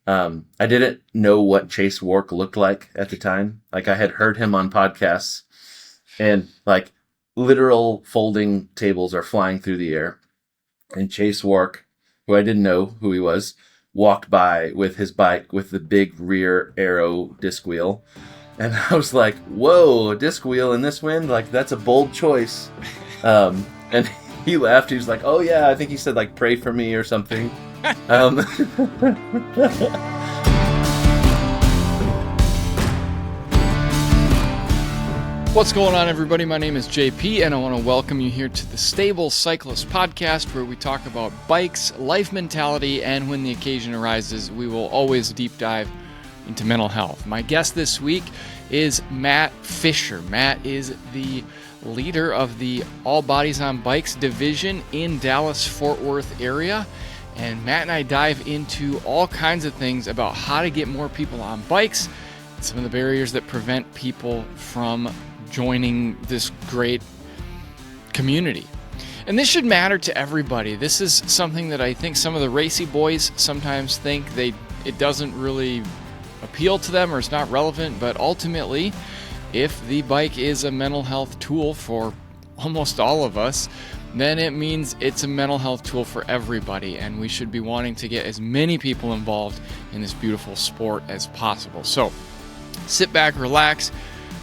I didn't know what Chase Wark looked like at the time. Like I had heard him on podcasts and like literal folding tables are flying through the air. And Chase Wark, who I didn't know who he was, walked by with his bike with the big rear aero disc wheel. And I was like, whoa, a disc wheel in this wind? Like, that's a bold choice. And he laughed. He was like, oh, yeah, I think he said, like, pray for me or something. Um, What's going on, everybody? My name is JP, and I want to welcome you here to the Stable Cyclist podcast, where we talk about bikes, life mentality, and when the occasion arises, we will always deep dive into mental health. My guest this week is Matt Fisher. Matt is the leader of the All Bodies on Bikes division in Dallas-Fort Worth area. And Matt and I dive into all kinds of things about how to get more people on bikes, some of the barriers that prevent people from joining this great community. And this should matter to everybody. This is something that I think some of the racy boys sometimes think it doesn't really appeal to them or it's not relevant, but ultimately, if the bike is a mental health tool for almost all of us, then it means it's a mental health tool for everybody, and we should be wanting to get as many people involved in this beautiful sport as possible. So sit back, relax.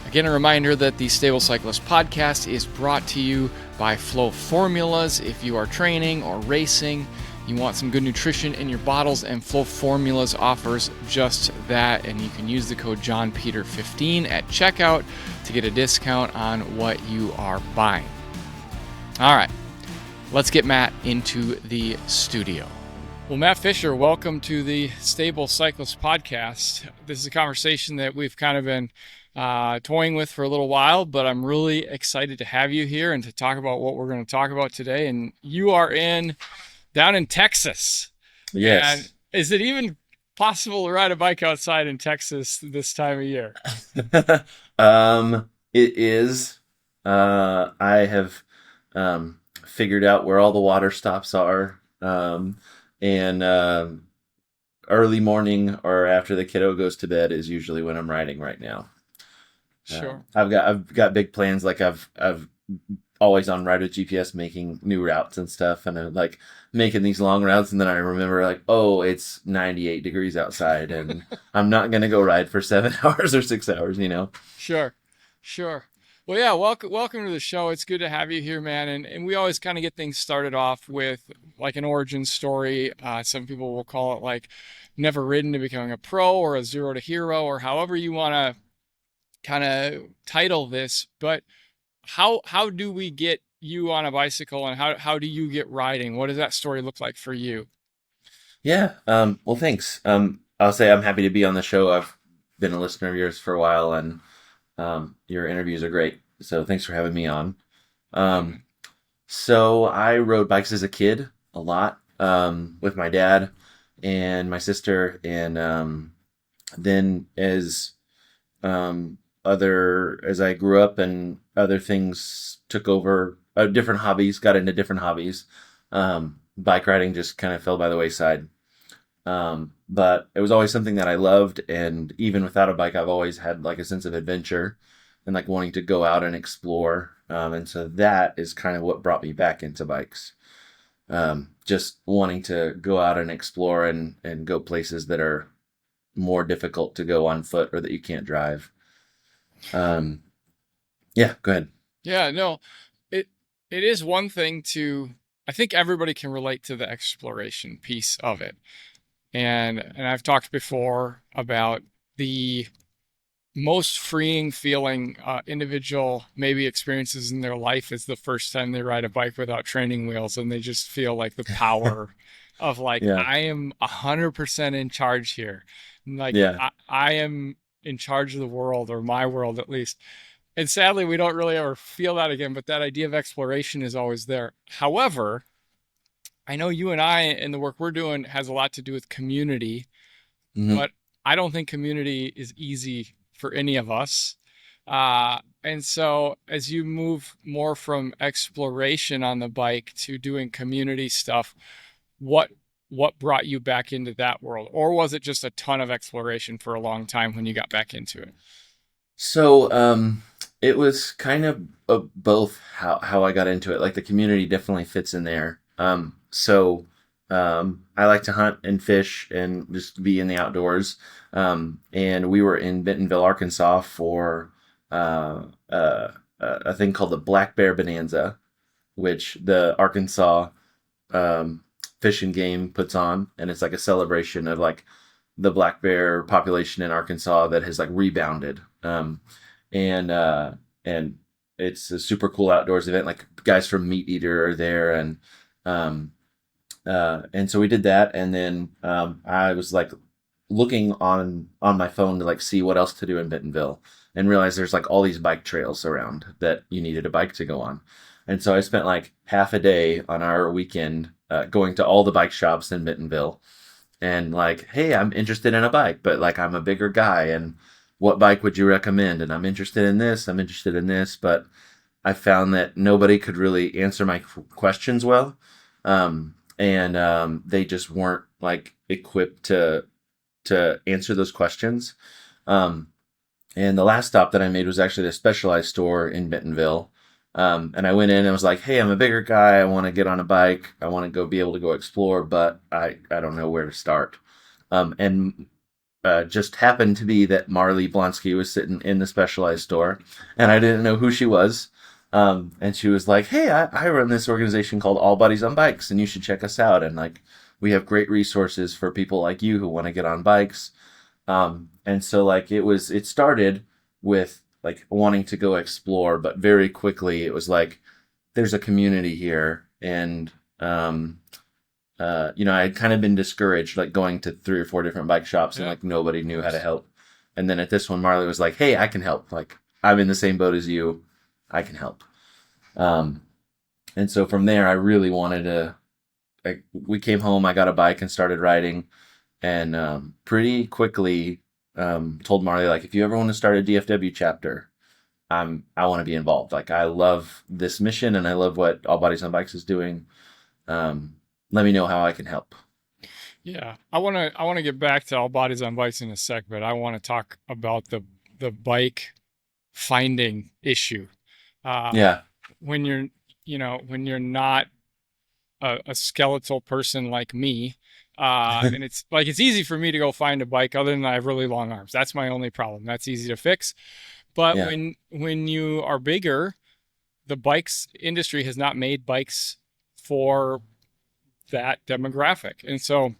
Again, a reminder that the Stable Cyclist podcast is brought to you by Flow Formulas. If you are training or racing, you want some good nutrition in your bottles, and Flow Formulas offers just that. And you can use the code JohnPeter15 at checkout to get a discount on what you are buying. All right, let's get Matt into the studio. Well, Matt Fisher, welcome to the Stable Cyclist podcast. This is a conversation that we've kind of been toying with for a little while, but I'm really excited to have you here and to talk about what we're going to talk about today. And you are down in Texas. yes. And is it even possible to ride a bike outside in Texas this time of year? It is. I have figured out where all the water stops are. And early morning or after the kiddo goes to bed is usually when I'm riding right now. Sure. I've got big plans. Like I've always on Ride with GPS making new routes and stuff, and I'm like making these long routes, and then I remember like, oh, it's 98 degrees outside, and I'm not gonna go ride for 7 hours or 6 hours, you know. Sure. Well, yeah, welcome to the show. It's good to have you here, man. And we always kind of get things started off with like an origin story. Some people will call it like never ridden to becoming a pro, or a zero to hero, or however you want to kind of title this. But how do we get you on a bicycle, and how do you get riding? What does that story look like for you? Yeah. Well, thanks. I'll say I'm happy to be on the show. I've been a listener of yours for a while, and your interviews are great. So thanks for having me on. So I rode bikes as a kid a lot, with my dad and my sister. And, then as I grew up and other things took over, different hobbies, got into different hobbies, bike riding just kind of fell by the wayside. But it was always something that I loved. And even without a bike, I've always had like a sense of adventure and like wanting to go out and explore. And so that is kind of what brought me back into bikes. Just wanting to go out and explore and go places that are more difficult to go on foot or that you can't drive. Yeah, go ahead. Yeah, no, it is one thing I think everybody can relate to the exploration piece of it. And I've talked before about the most freeing feeling individual maybe experiences in their life is the first time they ride a bike without training wheels, and they just feel like the power of like, Yeah. I am 100% in charge here. Like Yeah. I am in charge of the world, or my world at least. And sadly, we don't really ever feel that again, but that idea of exploration is always there. However, I know you and I and the work we're doing has a lot to do with community, Hmm. but I don't think community is easy for any of us. And so as you move more from exploration on the bike to doing community stuff, what what brought you back into that world? Or was it just a ton of exploration for a long time when you got back into it? So it was kind of both how I got into it. Like the community definitely fits in there. I like to hunt and fish and just be in the outdoors. And we were in Bentonville, Arkansas for uh, uh, a thing called the Black Bear Bonanza, which the Arkansas um, Fish and Game puts on, and it's like a celebration of like the black bear population in Arkansas that has like rebounded. And and it's a super cool outdoors event. Like guys from Meat Eater are there, um, and so we did that, and then I was like looking on my phone to like see what else to do in Bentonville, and realized there's like all these bike trails around that you needed a bike to go on. And so I spent like half a day on our weekend going to all the bike shops in Bentonville and like, hey, I'm interested in a bike, but like I'm a bigger guy, and what bike would you recommend? And I'm interested in this, I'm interested in this, but I found that nobody could really answer my questions well. They just weren't like equipped to answer those questions. Um, and the last stop that I made was actually the Specialized store in Bentonville. And I went in and was like, hey, I'm a bigger guy. I want to get on a bike. I want to go be able to go explore, but I don't know where to start. And Just happened to be that Marley Blonsky was sitting in the Specialized store, and I didn't know who she was. And she was like, hey, I run this organization called All Buddies on Bikes, and you should check us out. And like, we have great resources for people like you who want to get on bikes. And so like it started with like wanting to go explore, but very quickly it was like, there's a community here. And, I had kind of been discouraged, like going to 3 or 4 different bike shops and Yeah. like nobody knew how to help. And then at this one, Marley was like, hey, I can help. Like, I'm in the same boat as you. I can help. Um, and so from there, I really wanted to, like, we came home, I got a bike and started riding, and pretty quickly told Marley, like, if you ever want to start a DFW chapter, I want to be involved. Like, I love this mission and I love what All Bodies on Bikes is doing. Um, Let me know how I can help. Yeah, I want to get back to All Bodies on Bikes in a sec, but I want to talk about the bike finding issue. Uh, Yeah. when you're, when you're not a skeletal person like me, and it's like it's easy for me to go find a bike other than I have really long arms. That's my only problem. That's easy to fix. But Yeah. when you are bigger, the bikes industry has not made bikes for that demographic. And so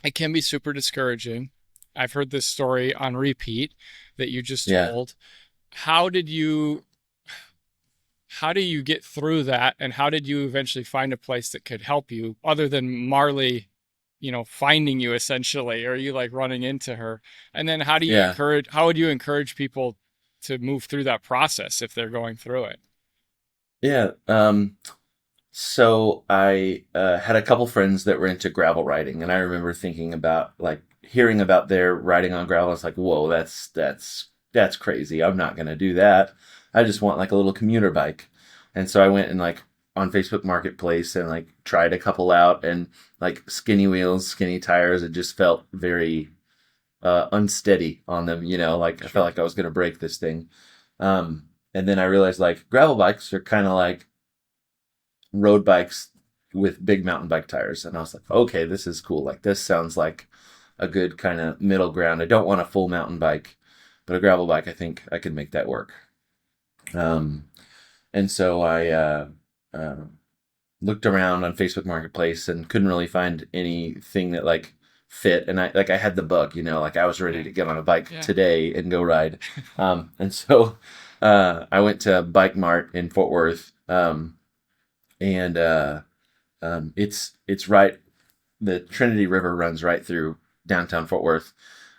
it can be super discouraging. I've heard this story on repeat that you just Yeah. told. How did you how do you get through that, and how did you eventually find a place that could help you other than Marley, finding you essentially, or you like running into her? And then Yeah. how would you encourage people to move through that process if they're going through it? Yeah. So I had a couple friends that were into gravel riding, and I remember thinking about like hearing about their riding on gravel. It's like, whoa, that's crazy. I'm not gonna do that. I just want like a little commuter bike. And so I went and like on Facebook Marketplace and like tried a couple out, and like skinny wheels, skinny tires. It just felt very unsteady on them. Like I felt Sure. like I was gonna break this thing. And then I realized like gravel bikes are kind of like road bikes with big mountain bike tires. And I was like, okay, this is cool. Like this sounds like a good kind of middle ground. I don't want a full mountain bike, but a gravel bike, I think I could make that work. Um, and so I uh, looked around on Facebook Marketplace and couldn't really find anything that like fit. And I had the bug, like I was ready Yeah. to get on a bike Yeah. today and go ride. And so I went to Bike Mart in Fort Worth. And it's right. The Trinity River runs right through downtown Fort Worth,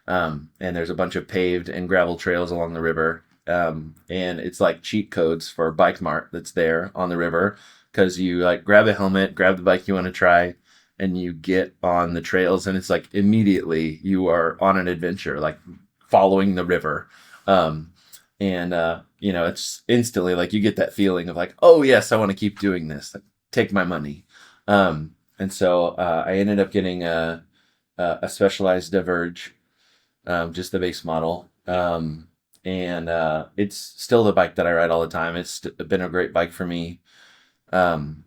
and there's a bunch of paved and gravel trails along the river. And it's like cheat codes for Bike Mart that's there on the river, because you like grab a helmet, grab the bike you want to try, and you get on the trails, and it's like immediately you are on an adventure, like following the river. It's instantly like you get that feeling of like, oh yes, I want to keep doing this. Like, take my money. and so I ended up getting a specialized Diverge, just the base model. And it's still the bike that I ride all the time. It's been a great bike for me. Um,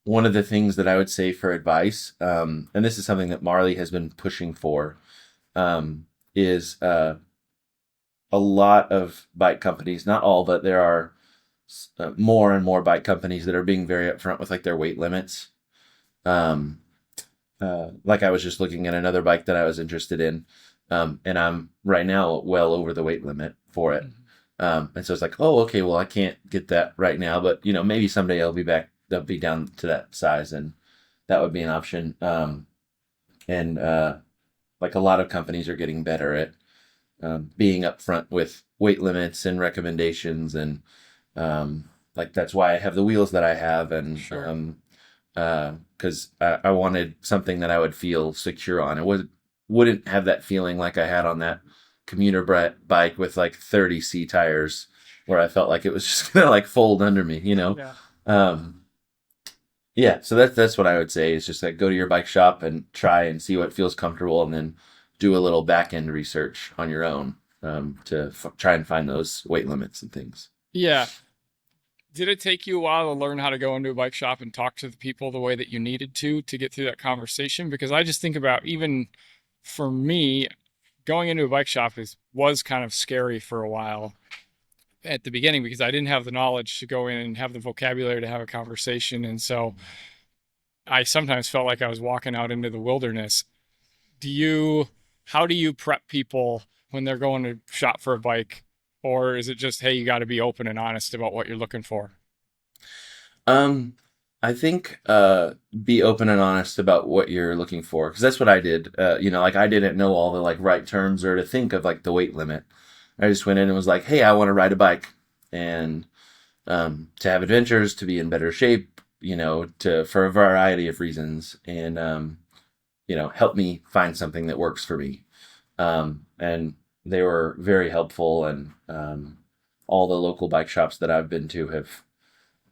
One of the things that I would say for advice, and this is something that Marley has been pushing for, is a lot of bike companies, not all, but there are more and more bike companies that are being very upfront with like their weight limits. Um, like I was just looking at another bike that I was interested in, and I'm right now well over the weight limit for it. And so it's like, oh, okay, well, I can't get that right now, but maybe someday I'll be down to that size, and that would be an option. And like a lot of companies are getting better at being upfront with weight limits and recommendations, and like that's why I have the wheels that I have, and Sure. because I wanted something that I would feel secure on. Wouldn't have that feeling like I had on that commuter bike with like 30C tires, where I felt like it was just gonna like fold under me. Yeah. Um, yeah, so that's what I would say is just like go to your bike shop and try and see what feels comfortable, and then do a little back end research on your own, to try and find those weight limits and things. Yeah. Did it take you a while to learn how to go into a bike shop and talk to the people the way that you needed to get through that conversation? Because I just think about, even for me, going into a bike shop was kind of scary for a while at the beginning, because I didn't have the knowledge to go in and have the vocabulary to have a conversation. And so I sometimes felt like I was walking out into the wilderness. Do you, how do you prep people when they're going to shop for a bike? Or is it just, hey, you got to be open and honest about what you're looking for? Um, I think be open and honest about what you're looking for, because that's what I did. Like I didn't know all the like right terms or to think of like the weight limit. I just went in and was like, "Hey, I want to ride a bike and to have adventures, to be in better shape, to for a variety of reasons, and help me find something that works for me." And they were very helpful, and all the local bike shops that I've been to have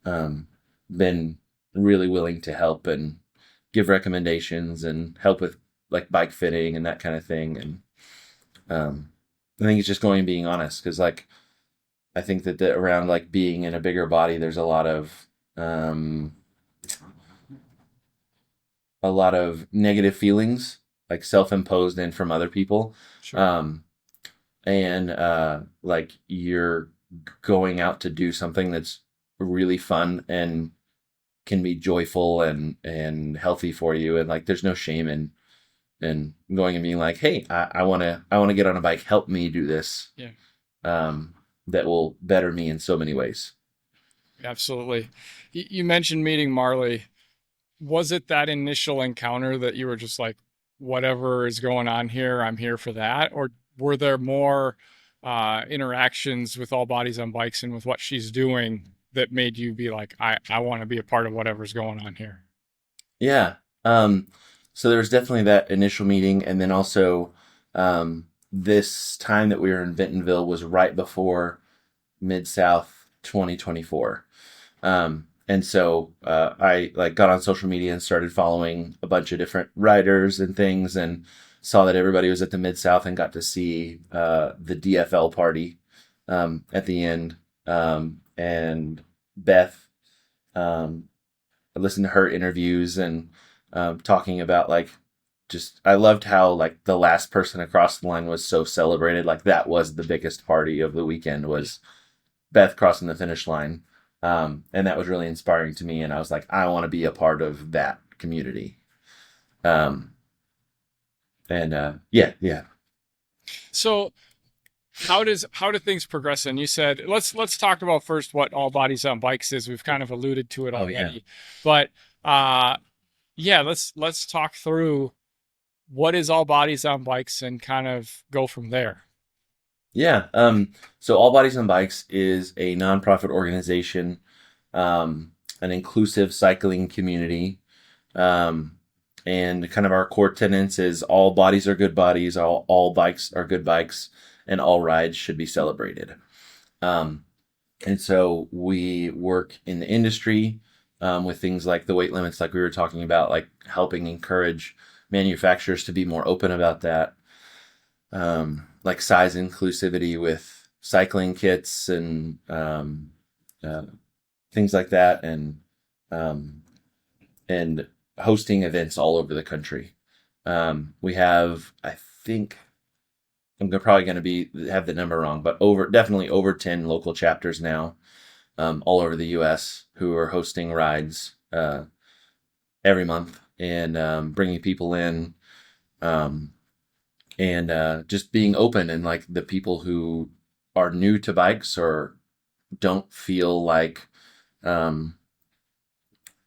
um, been really willing to help and give recommendations and help with like bike fitting and that kind of thing. And I think it's just going and being honest, because like I think that around like being in a bigger body, there's um, a lot of negative feelings, like self-imposed and from other people. Sure. Um, and like you're going out to do something that's really fun and can be joyful and healthy for you, and like there's no shame in going and being like, hey, I want to get on a bike, help me do this, Yeah, that will better me in so many ways. absolutely. You mentioned meeting Marley. Was it that initial encounter that you were just like, whatever is going on here, I'm here for that? Or were there more interactions with All Bodies on Bikes and with what she's doing that made you be like, I want to be a part of whatever's going on here? Yeah. So there was definitely that initial meeting, and then also this time that we were in Bentonville was right before Midsouth 2024. And so I like got on social media and started following a bunch of different riders and things, and saw that everybody was at the Mid South, and got to see the DFL party at the end. And Beth, I listened to her interviews, and talking about like just I loved how like the last person across the line was so celebrated. Like that was the biggest party of the weekend, was Beth crossing the finish line. And that was really inspiring to me. And I was like, I want to be a part of that community. Um, and yeah, yeah. So how do things progress? And you said let's talk about first what All Bodies on Bikes is. We've kind of alluded to it Oh, yeah. already, but uh, yeah, let's talk through what is All Bodies on Bikes and kind of go from there. Yeah. So All Bodies on Bikes is a nonprofit organization, an inclusive cycling community. Um, and kind of our core tenets is all bodies are good bodies, all bikes are good bikes, and all rides should be celebrated. Um, and so we work in the industry, with things like the weight limits, like we were talking about, like helping encourage manufacturers to be more open about that. Like size inclusivity with cycling kits and things like that, and hosting events all over the country. We have, I think, probably going to have the number wrong, but definitely over 10 local chapters now, all over the U.S. who are hosting rides every month and bringing people in, and just being open, and like the people who are new to bikes or don't feel like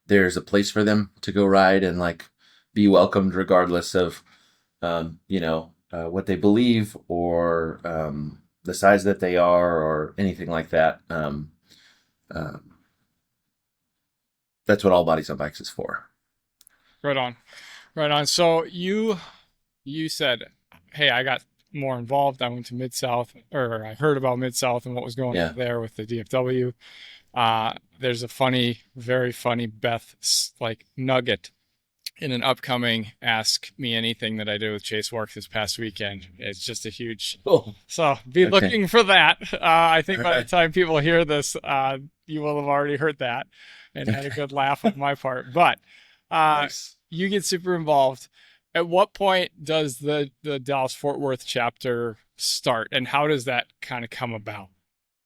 there's a place for them to go ride and like be welcomed regardless of what they believe or the size that they are or anything like that. That's what All Bodies on Bikes is for. Right on. So you said, hey, I got more involved. I went to Midsouth, or I heard about Midsouth and what was going on there with the DFW. There's a very funny Beth like nugget in an upcoming Ask Me Anything that I did with Chase Work this past weekend. It's just a huge, so be looking for that. I think by the time people hear this, you will have already heard that and had a good laugh on my part. But nice. You get super involved. At what point does the Dallas Fort Worth chapter start, and how does that kind of come about?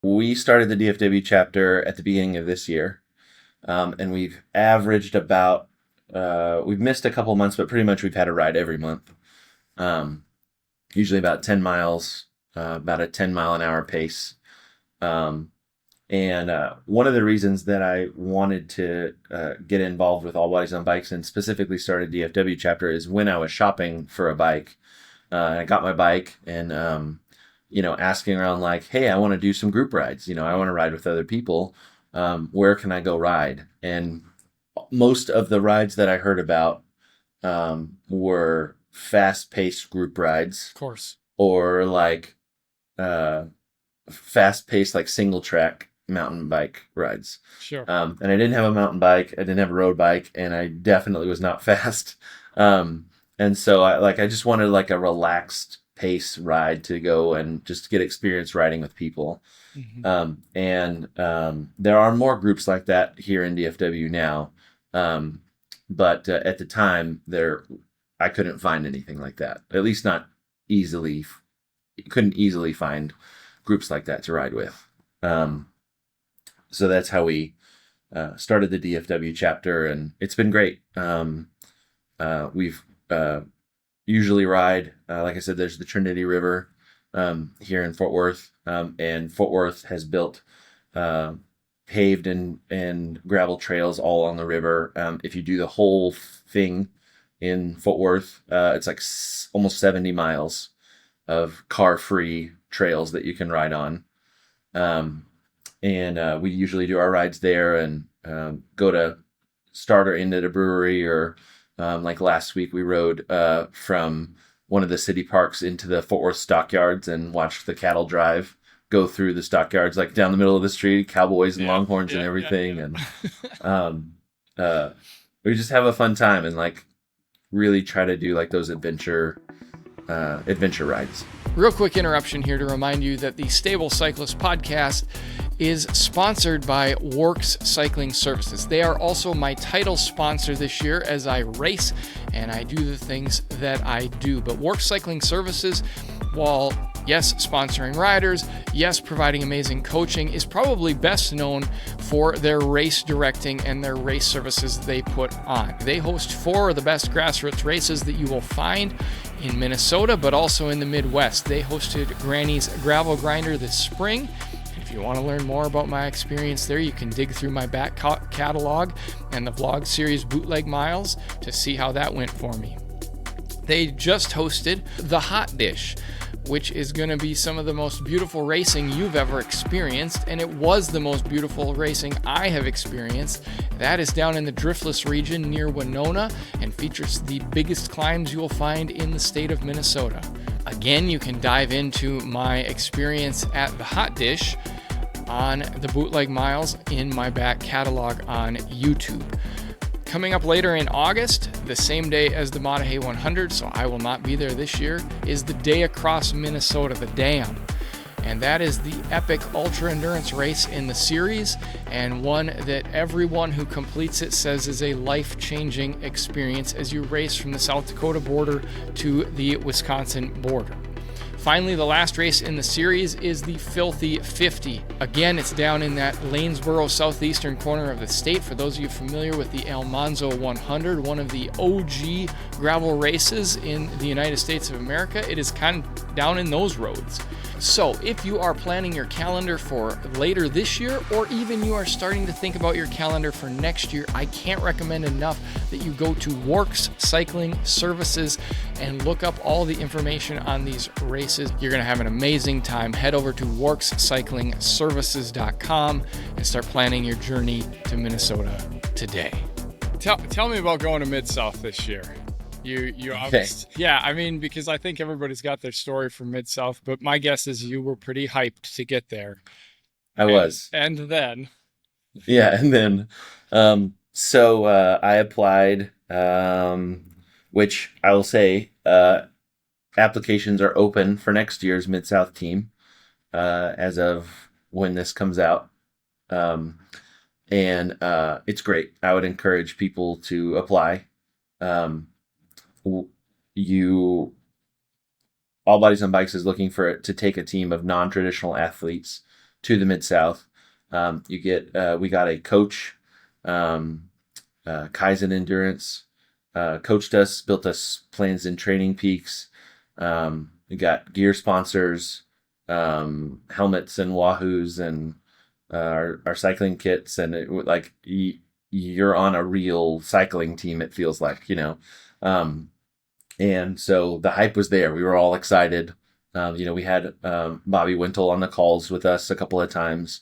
We started the DFW chapter at the beginning of this year, and we've averaged about, we've missed a couple months, but pretty much we've had a ride every month, usually about 10 miles, about a 10 mile an hour pace. And one of the reasons that I wanted to get involved with All Bodies on Bikes and specifically started DFW chapter is when I was shopping for a bike. I got my bike and, asking around like, hey, I want to do some group rides. I want to ride with other people. Where can I go ride? And most of the rides that I heard about were fast-paced group rides. Of course. Or like fast-paced, like single-track mountain bike rides. Sure. And I didn't have a mountain bike. I didn't have a road bike, and I definitely was not fast. And so I just wanted like a relaxed pace ride to go and just get experience riding with people. Mm-hmm. And there are more groups like that here in DFW now. But at the time I couldn't find anything like that, at least not easily. Couldn't easily find groups like that to ride with. So that's how we started the DFW chapter, and it's been great. We've usually ride, like I said, there's the Trinity River here in Fort Worth, and Fort Worth has built paved and gravel trails all on the river. If you do the whole thing in Fort Worth, it's like almost 70 miles of car-free trails that you can ride on. And we usually do our rides there and go to start or end at a brewery, or like last week we rode from one of the city parks into the Fort Worth stockyards and watched the cattle drive go through the stockyards, like down the middle of the street, cowboys and longhorns and everything. And we just have a fun time and like really try to do like those adventure rides. Real quick interruption here to remind you that the Stable Cyclist podcast is sponsored by Works Cycling Services. They are also my title sponsor this year as I race and I do the things that I do. But Works Cycling Services, while yes, sponsoring riders, yes, providing amazing coaching, is probably best known for their race directing and their race services they put on. They host 4 of the best grassroots races that you will find in Minnesota, but also in the Midwest. They hosted Granny's Gravel Grinder this spring. If you want to learn more about my experience there, you can dig through my back catalog and the vlog series Bootleg Miles to see how that went for me. They just hosted the Hot Dish, which is going to be some of the most beautiful racing you've ever experienced, and it was the most beautiful racing I have experienced. That is down in the Driftless region near Winona and features the biggest climbs you will find in the state of Minnesota. Again, you can dive into my experience at the Hot Dish on the bootleg miles in my back catalog on YouTube. Coming up later in August, the same day as the Mater 100, so I will not be there this year, is the Day Across Minnesota, the Dam. And that is the epic ultra endurance race in the series, and one that everyone who completes it says is a life-changing experience as you race from the South Dakota border to the Wisconsin border. Finally, the last race in the series is the Filthy 50. Again, it's down in that Lanesboro southeastern corner of the state. For those of you familiar with the Almanzo 100, one of the OG gravel races in the United States of America, it is kind of down in those roads. So if you are planning your calendar for later this year, or even you are starting to think about your calendar for next year, I can't recommend enough that you go to Works Cycling Services and look up all the information on these races. You're going to have an amazing time. Head over to workscyclingservices.com and start planning your journey to Minnesota today. Tell me about going to Midsouth this year. You obviously, yeah, I mean, because I think everybody's got their story from Midsouth, but my guess is you were pretty hyped to get there. I was. And then. Yeah, and then, so I applied, which I will say, applications are open for next year's Midsouth team, as of when this comes out. And it's great. I would encourage people to apply. All Bodies on Bikes is looking to take a team of non-traditional athletes to the Mid-South. We got a coach, Kaizen Endurance, coached us, built us plans and training peaks. We got gear sponsors, helmets and Wahoos, and our cycling kits, and you're on a real cycling team. It feels like, and so the hype was there. We were all excited. We had Bobby Wintle on the calls with us a couple of times,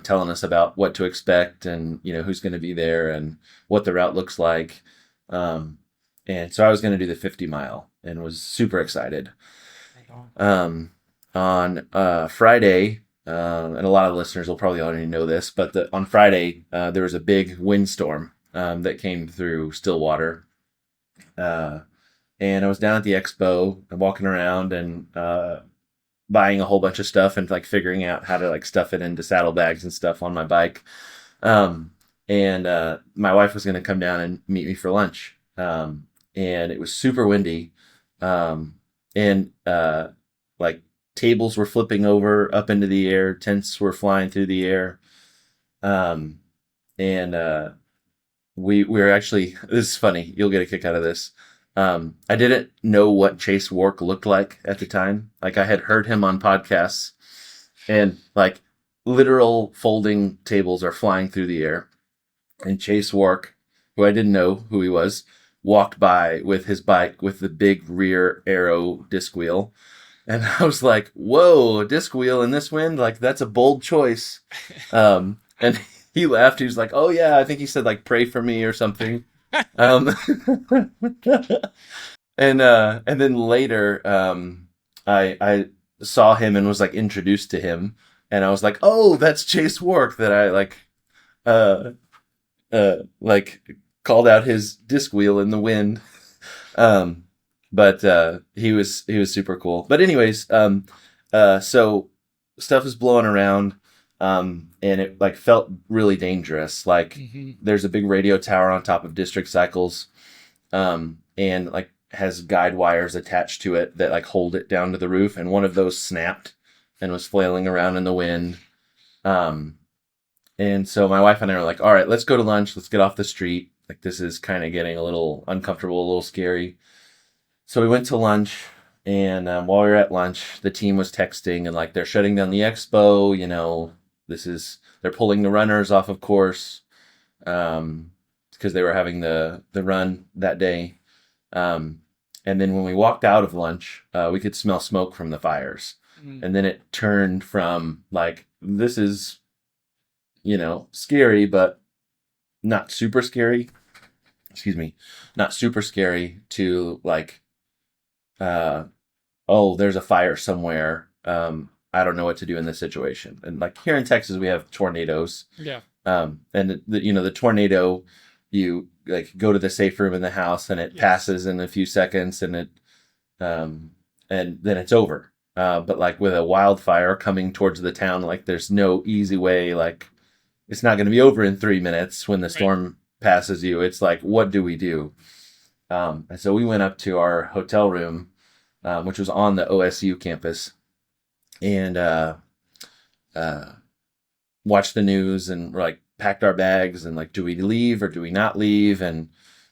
telling us about what to expect and, who's going to be there and what the route looks like. And so I was going to do the 50 mile and was super excited. On Friday, and a lot of listeners will probably already know this, but on Friday, there was a big windstorm that came through Stillwater. And I was down at the expo and walking around and buying a whole bunch of stuff and figuring out how to stuff it into saddlebags and stuff on my bike. And my wife was going to come down and meet me for lunch. And it was super windy. And tables were flipping over up into the air, tents were flying through the air. We were actually, this is funny, you'll get a kick out of this. I didn't know what Chase Wark looked like at the time. I had heard him on podcasts, and literal folding tables are flying through the air. And Chase Wark, who I didn't know who he was, walked by with his bike with the big rear aero disc wheel. And I was like, whoa, a disc wheel in this wind? That's a bold choice. And he laughed. He was like, oh yeah, I think he said pray for me or something. And then later, I saw him and was introduced to him, and I was like, oh, that's Chase Wark, that I called out his disc wheel in the wind. But he was super cool. But anyways, so stuff is blowing around. And it felt really dangerous. There's a big radio tower on top of District Cycles, and has guide wires attached to it that hold it down to the roof. And one of those snapped and was flailing around in the wind. And so my wife and I were like, all right, let's go to lunch. Let's get off the street. This is kind of getting a little uncomfortable, a little scary. So we went to lunch. And while we were at lunch, the team was texting and they're shutting down the expo. They're pulling the runners off of course, because they were having the run that day. And then when we walked out of lunch, we could smell smoke from the fires. And then it turned from this is, scary, but not super scary. Excuse me, not super scary to oh, there's a fire somewhere. I don't know what to do in this situation. And like here in Texas, we have tornadoes. Yeah. And the tornado, you like go to the safe room in the house and it passes in a few seconds and then it's over. But like with a wildfire coming towards the town, like there's no easy way, like it's not going to be over in 3 minutes when the storm passes you. It's like, what do we do? And so we went up to our hotel room, which was on the OSU campus, and watched the news and like packed our bags and like, do we leave or do we not leave? And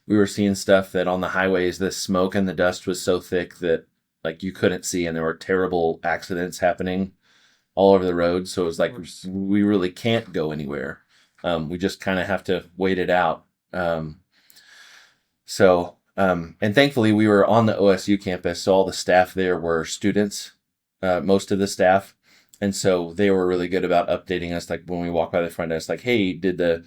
we were seeing stuff that on the highways, the smoke and the dust was so thick that like you couldn't see, and there were terrible accidents happening all over the road. So it was like, we really can't go anywhere. We just kind of have to wait it out. And thankfully we were on the OSU campus. So all the staff there were students, most of the staff. And so they were really good about updating us. Like when we walk by the front desk, like, hey, did the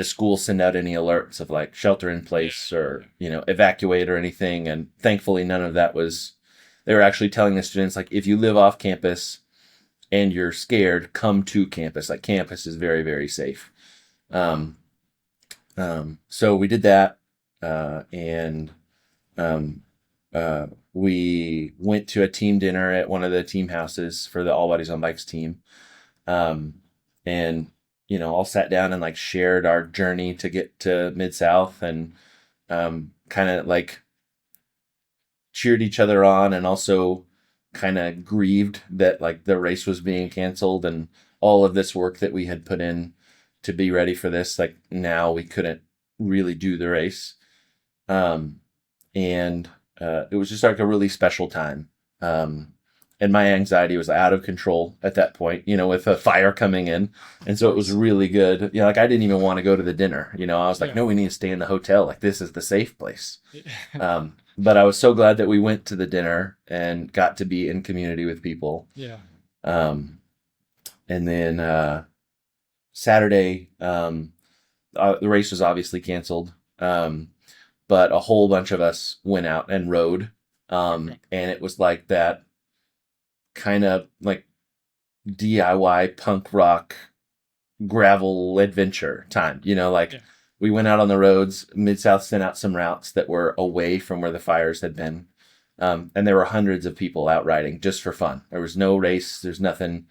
school send out any alerts of like shelter in place or, evacuate or anything? And thankfully none of that was, they were actually telling the students, like, if you live off campus and you're scared, come to campus. Like campus is very, very safe. So we did that. And we went to a team dinner at one of the team houses for the All Bodies on Bikes team. And, all sat down and like shared our journey to get to Midsouth and, kind of like cheered each other on, and also kind of grieved that like the race was being canceled and all of this work that we had put in to be ready for this. Like now we couldn't really do the race. And it was just like a really special time. And my anxiety was out of control at that point, with a fire coming in. And so it was really good. Like I didn't even want to go to the dinner. I was like, no, we need to stay in the hotel. Like this is the safe place. But I was so glad that we went to the dinner and got to be in community with people. Yeah. And then, Saturday, the race was obviously canceled. But a whole bunch of us went out and rode. And it was like that kind of like DIY punk rock gravel adventure time, we went out on the roads. Midsouth sent out some routes that were away from where the fires had been. And there were hundreds of people out riding just for fun. There was no race. There's nothing.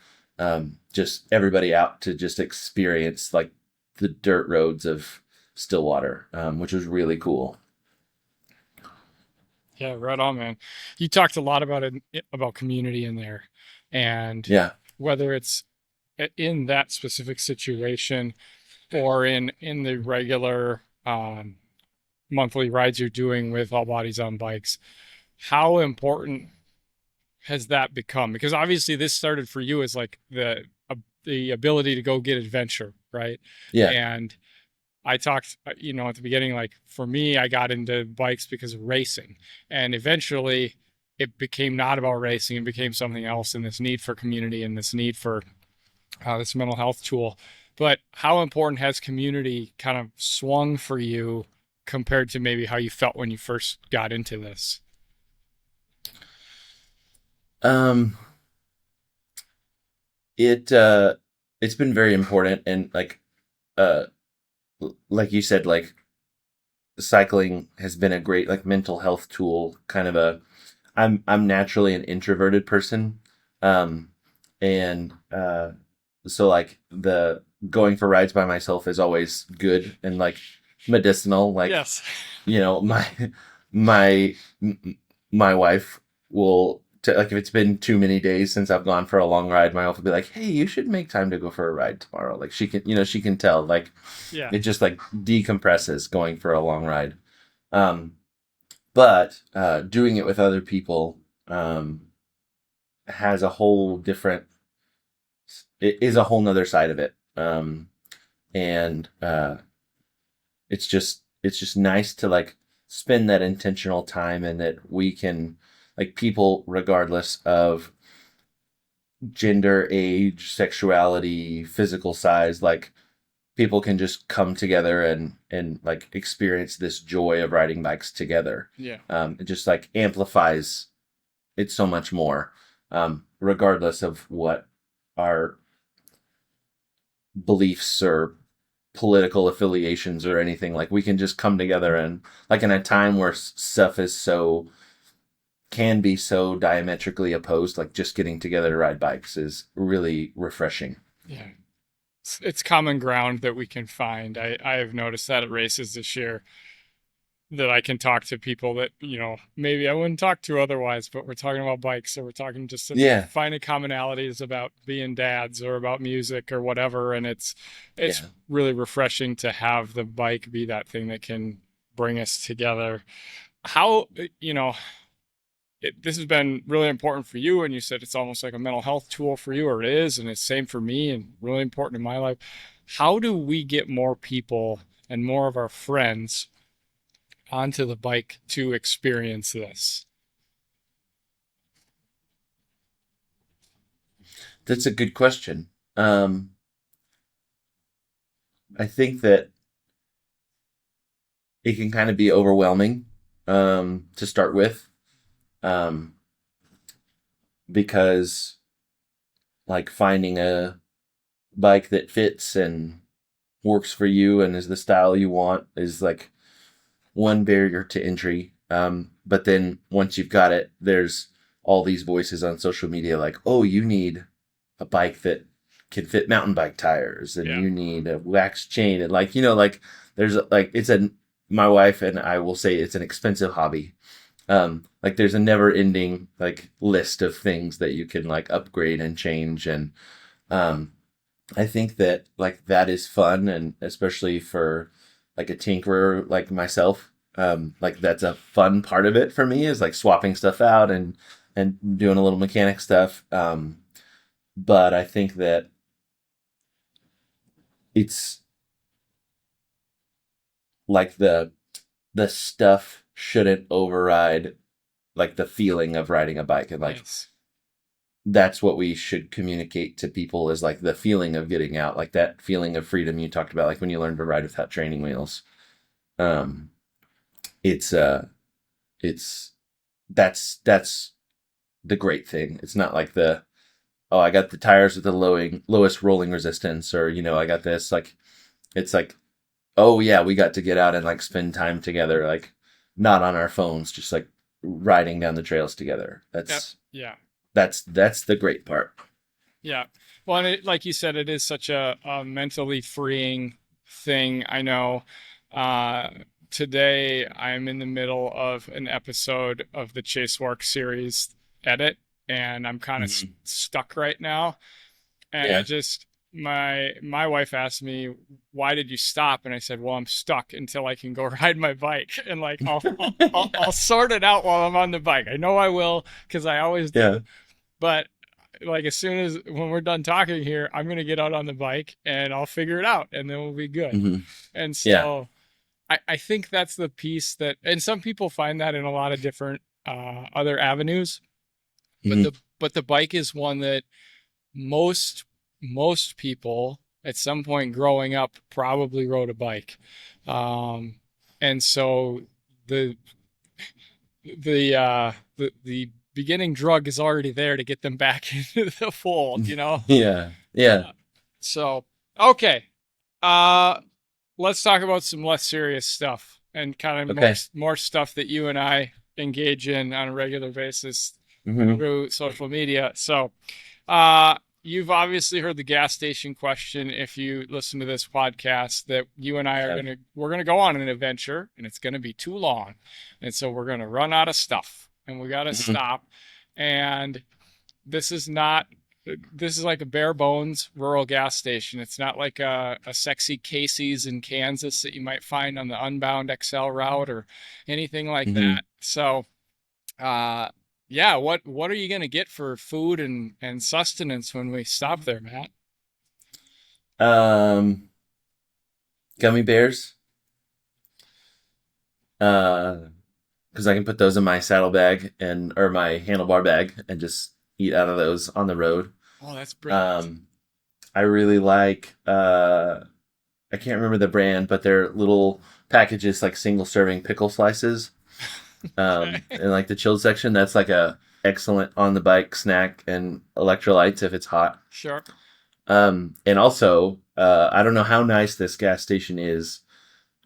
Just everybody out to just experience like the dirt roads of Stillwater, which was really cool. Yeah, right on, man. You talked a lot about community in there, and whether it's in that specific situation or in the regular monthly rides you're doing with All Bodies on Bikes, how important has that become? Because obviously this started for you as like the ability to go get adventure, right? Yeah. And I talked, at the beginning, like for me, I got into bikes because of racing, and eventually it became not about racing. It became something else, and this need for community and this need for this mental health tool. But how important has community kind of swung for you compared to maybe how you felt when you first got into this? It's been very important, and like you said, like cycling has been a great like mental health tool. I'm naturally an introverted person, and so like the going for rides by myself is always good and like medicinal. Like yes, my wife will. Like if it's been too many days since I've gone for a long ride, my wife will be like, "Hey, you should make time to go for a ride tomorrow." Like she can tell. Like it just like decompresses going for a long ride. But doing it with other people has a whole different. It is a whole nother side of it. And it's just nice to like spend that intentional time, and that we can. Like people, regardless of gender, age, sexuality, physical size, like people can just come together and like experience this joy of riding bikes together. Yeah. It just like amplifies it so much more. regardless of what our beliefs or political affiliations or anything. Like we can just come together and like in a time where stuff is so can be so diametrically opposed, like just getting together to ride bikes is really refreshing. Yeah. It's common ground that we can find. I have noticed that at races this year that I can talk to people that, maybe I wouldn't talk to otherwise, but we're talking about bikes. So we're talking just Yeah. finding commonalities about being dads or about music or whatever. And it's Yeah. really refreshing to have the bike be that thing that can bring us together. How, this has been really important for you. And you said it's almost like a mental health tool for you, or it is. And it's same for me and really important in my life. How do we get more people and more of our friends onto the bike to experience this? That's a good question. I think that it can kind of be overwhelming to start with, um, because like finding a bike that fits and works for you and is the style you want is like one barrier to entry. But then once you've got it, there's all these voices on social media like, oh, you need a bike that can fit mountain bike tires and Yeah. you need a wax chain. And like, like there's like, my wife and I will say it's an expensive hobby. Like there's a never ending like list of things that you can like upgrade and change. And, I think that like that is fun. And especially for like a tinkerer like myself, like that's a fun part of it for me is like swapping stuff out and doing a little mechanic stuff. But I think that it's like the stuff shouldn't override like the feeling of riding a bike and like Nice. that's what we should communicate to people is like the feeling of getting out, like that feeling of freedom you talked about, like when you learn to ride without training wheels. Um, it's it's that's the great thing. It's not like the oh I got the tires with the lowest rolling resistance or I got this like it's like oh yeah we got to get out and like spend time together like not on our phones just like riding down the trails together. Yep. Yeah. That's the great part. Yeah. Well, and like you said, it is such a mentally freeing thing. I know uh, today I'm in the middle of an episode of the Chase Work series edit, and I'm kind of Mm-hmm. stuck right now. And I Yeah. just my wife asked me, "Why did you stop?" And I said, "Well, I'm stuck until I can go ride my bike, and like I'll sort it out while I'm on the bike. I know I will because I always Yeah. do, but." Like as soon as when we're done talking here, I'm gonna get out on the bike and I'll figure it out and then we'll be good. Mm-hmm. And Yeah. so I think that's the piece that, and some people find that in a lot of different other avenues, but Mm-hmm. the bike is one that most people at some point growing up probably rode a bike, and so the the beginning drug is already there to get them. Into the fold. Yeah. Yeah. So okay, uh, let's talk about some less serious stuff and kind of Okay. more stuff that you and I engage in on a regular basis Mm-hmm. through social media. So, you've obviously heard the gas station question if you listen to this podcast that you and I we're gonna go on an adventure and it's gonna be too long. And so we're gonna run out of stuff and we gotta Mm-hmm. stop. And this is not this is like a bare bones rural gas station. It's not like a sexy Casey's in Kansas that you might find on the Unbound XL route or anything like Mm-hmm. that. So uh, yeah, what are you gonna get for food and sustenance when we stop there, Matt? Um, gummy bears. Because I can put those in my saddlebag and or my handlebar bag and just eat out of those on the road. Oh, that's brilliant. Um, I really like I can't remember the brand, but they're little packages like single serving pickle slices. Okay. In like the chilled section, that's like a excellent on the bike snack and electrolytes if it's hot. Sure. And also, I don't know how nice this gas station is,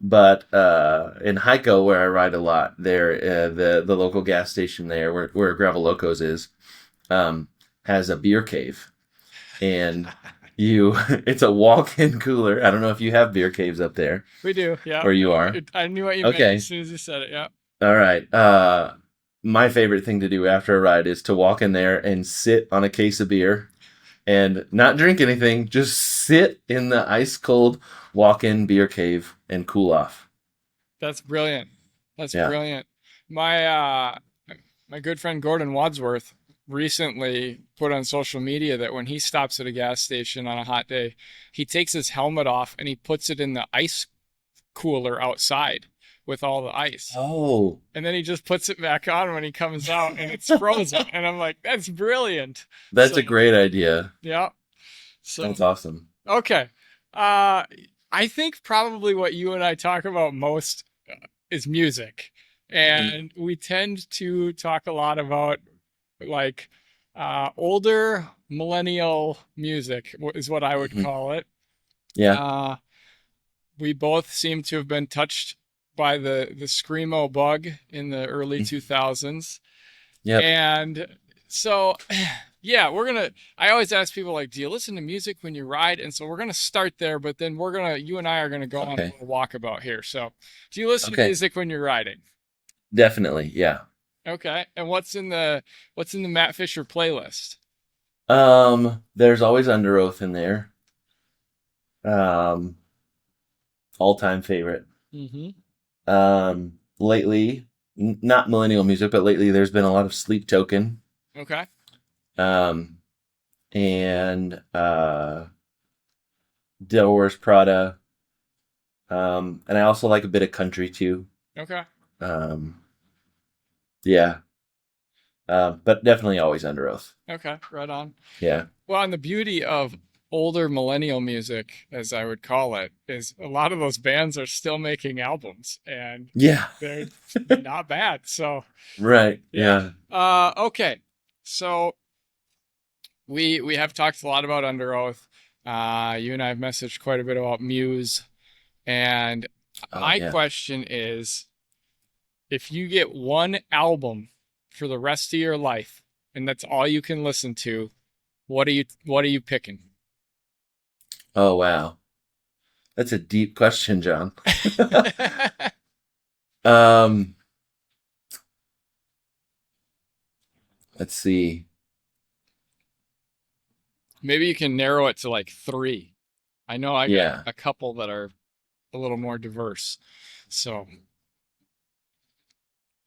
but in Heiko, where I ride a lot, there the local gas station there, where Graal Locos is, has a beer cave, and it's a walk-in cooler. I don't know if you have beer caves up there We do. Yeah. where you are. I knew what you meant Okay. as soon as you said it. Yeah. All right. My favorite thing to do after a ride is to walk in there and sit on a case of beer and not drink anything, just sit in the ice cold walk-in beer cave and cool off. That's brilliant. That's Yeah. brilliant. My good friend Gordon Wadsworth recently put on social media that when he stops at a gas station on a hot day, he takes his helmet off and he puts it in the ice cooler outside with all the ice. Oh, And then he just puts it back on when he comes out and it's frozen. And I'm like, that's brilliant. that's So, a great idea. yeah. So, That's awesome. okay. I think probably what you and I talk about most is music. And we tend to talk a lot about like older millennial music is what I would Mhm. call it. Yeah. We both seem to have been touched by the screamo bug in the early 2000s. Yep. And so yeah, I always ask people like, do you listen to music when you ride? And so we're gonna start there, but then you and I are gonna go on a Okay. little walkabout here. So do you listen to Okay. music when you're riding? Definitely. Yeah. Okay. And what's in the Matt Fisher playlist? There's always Under Oath in there. Um, All-time favorite. Mm-hmm. Lately, not millennial music, but lately there's been a lot of Sleep Token. Okay. And Devil Wears Prada. And I also like a bit of country too. Okay. Yeah. But definitely always Under Oath. Okay. Right on. Yeah. Well, and the beauty of older millennial music, as I would call it, is a lot of those bands are still making albums and Yeah. they're not bad. So, Right. Yeah. okay. So we have talked a lot about Under Oath. You and I have messaged quite a bit about Muse. And my question is, if you get one album for the rest of your life and that's all you can listen to, what are you picking? Oh, wow. That's a deep question, John. Let's see. Maybe you can narrow it to like 3. I know I got a couple that are a little more diverse. So,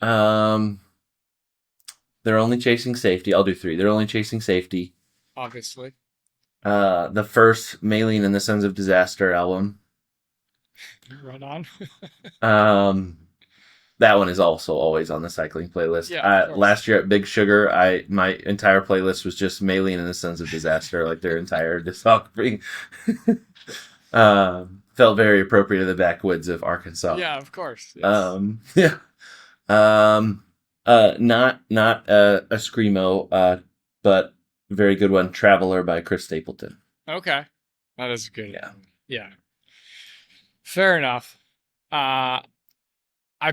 They're Only Chasing Safety. I'll do 3. They're Only Chasing Safety. obviously. The first Maylene and the Sons of Disaster album. Right on. That one is also always on the cycling playlist. Yeah, last year at Big Sugar, my entire playlist was just Maylene and the Sons of Disaster, like their entire discography. Felt very appropriate to the backwoods of Arkansas. Yeah, of course. Yes. Yeah. Not a screamo, but very good one. Traveler by Chris Stapleton. Okay. That is good. Yeah. Yeah. Fair enough. I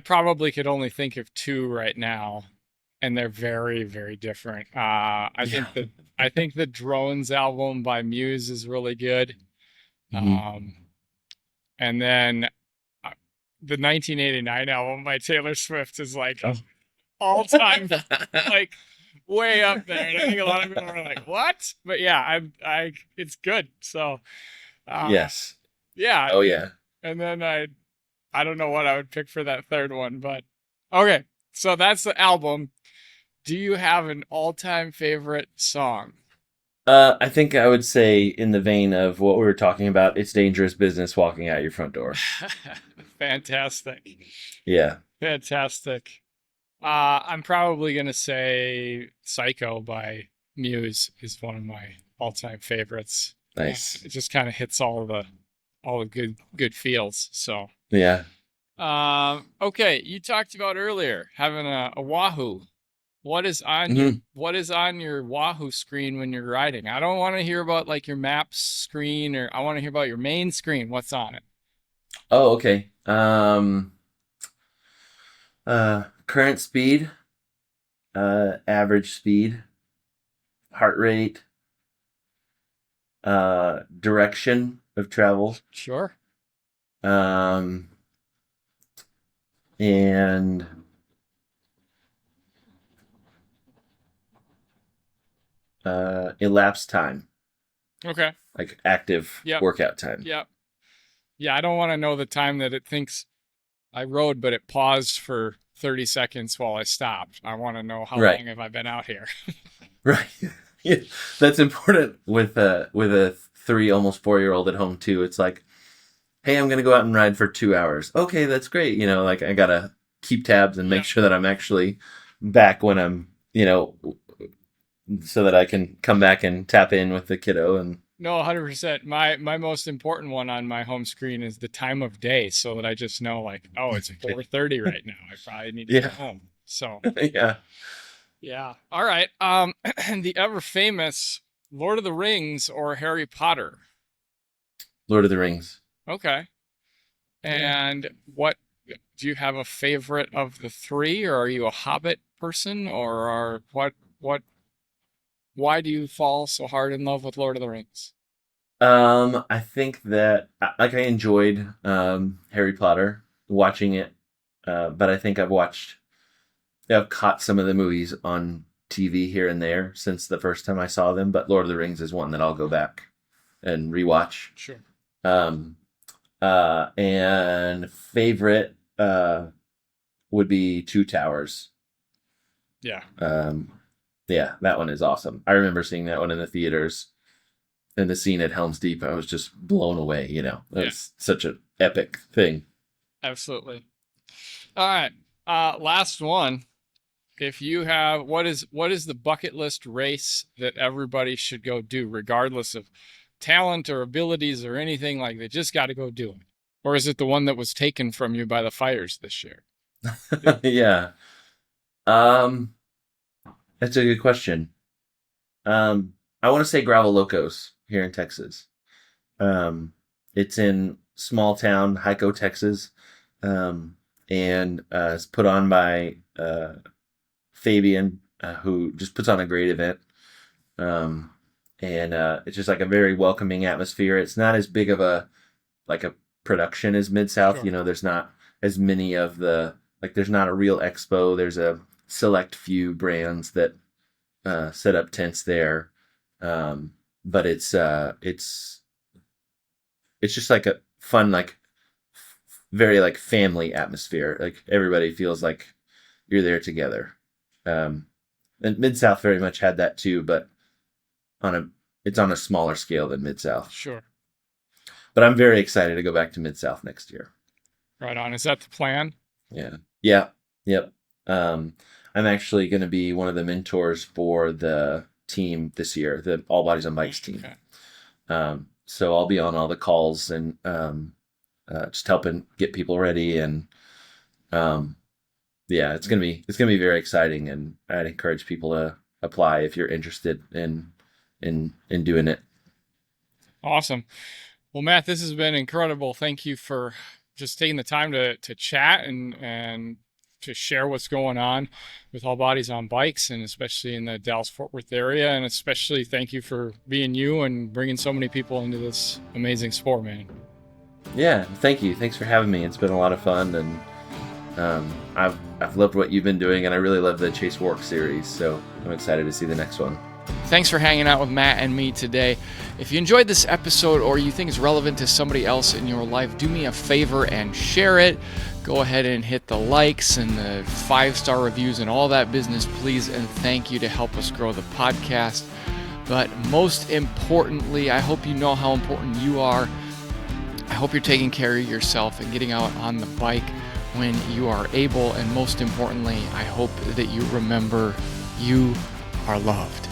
probably could only think of 2 right now, and they're very, very different. I think the Drones album by Muse is really good. Mhm. And then the 1989 album by Taylor Swift is like all time, like way up there. And I think a lot of people are like, "What?" But yeah, it's good. So, Yes. yeah. Oh yeah. And then I don't know what I would pick for that third one, but okay. So that's the album. Do you have an all-time favorite song? I think I would say in the vein of what we were talking about, it's dangerous business walking out your front door. Fantastic. Yeah. Fantastic. I'm probably going to say Psycho by Muse is one of my all-time favorites. Nice. It just kind of hits all the good feels. So, Yeah. okay. You talked about earlier having a Wahoo. What is on your Mhm. what is on your Wahoo screen when you're riding? I don't want to hear about like your maps screen, or I want to hear about your main screen. What's on it? Oh, okay. Current speed, average speed, heart rate, direction of travel, Sure. um, and elapsed time, Okay. like active Yep. workout time. Yep. Yeah, I don't want to know the time that it thinks I rode, but it paused for 30 seconds while I stopped. I want to know how Right, long have I been out here. right. Yeah, that's important with a 3, almost 4 year old at home too. It's like, hey, I'm gonna go out and ride for 2 hours. Okay, that's great. Like I gotta keep tabs and make Yeah. sure that I'm actually back when I'm, so that I can come back and tap in with the kiddo. And No, 100%. My most important one on my home screen is the time of day, so that I just know like, oh, it's 4:30 right now. I probably need to go yeah, home. So, yeah. yeah. All right. The ever famous Lord of the Rings or Harry Potter. Lord of the Rings. Okay. Yeah. And what do you have a favorite of the three, or are you a Hobbit person, or are what why do you fall so hard in love with Lord of the Rings? I think that like I enjoyed Harry Potter watching it, but I think I've caught some of the movies on TV here and there since the first time I saw them. But Lord of the Rings is one that I'll go back and rewatch. Sure. Um, and favorite would be Two Towers. Yeah. Yeah, that one is awesome. I remember seeing that one in the theaters, and the scene at Helm's Deep. I was just blown away. Yeah. It's such an epic thing. Absolutely. All right. Last one. If you have what is the bucket list race that everybody should go do, regardless of talent or abilities or anything, like they just got to go do it? Or is it the one that was taken from you by the fires this year? Yeah. Um, that's a good question. I want to say Gravel Locos here in Texas. It's in small town Hyco, Texas, and it's put on by Fabian, who just puts on a great event. Um, and it's just like a very welcoming atmosphere. It's not as big of a production as Midsouth. Sure. There's not as many of there's not a real expo. There's a select few brands that set up tents there. But it's just like a fun, like very like family atmosphere. Like everybody feels like you're there together. Um, and Mid South very much had that too, but it's on a smaller scale than Mid South. Sure. But I'm very excited to go back to Mid South next year. Right on. Is that the plan? Yeah. Yeah. Yep. I'm actually going to be one of the mentors for the team this year, the All Bodies on Bikes team. Okay. So I'll be on all the calls and just helping get people ready, and yeah, it's gonna be very exciting, and I'd encourage people to apply if you're interested in doing it. Awesome. Well, Matt, this has been incredible. Thank you for just taking the time to chat and to share what's going on with All Bodies on Bikes, and especially in the Dallas-Fort Worth area. And especially thank you for being you and bringing so many people into this amazing sport, man. Yeah, thank you. Thanks for having me. It's been a lot of fun, and I've loved what you've been doing, and I really love the Chase Wark series. So I'm excited to see the next one. Thanks for hanging out with Matt and me today. If you enjoyed this episode or you think it's relevant to somebody else in your life, do me a favor and share it. Go ahead and hit the likes and the 5-star reviews and all that business, please. And thank you to help us grow the podcast. But most importantly, I hope you know how important you are. I hope you're taking care of yourself and getting out on the bike when you are able. And most importantly, I hope that you remember you are loved.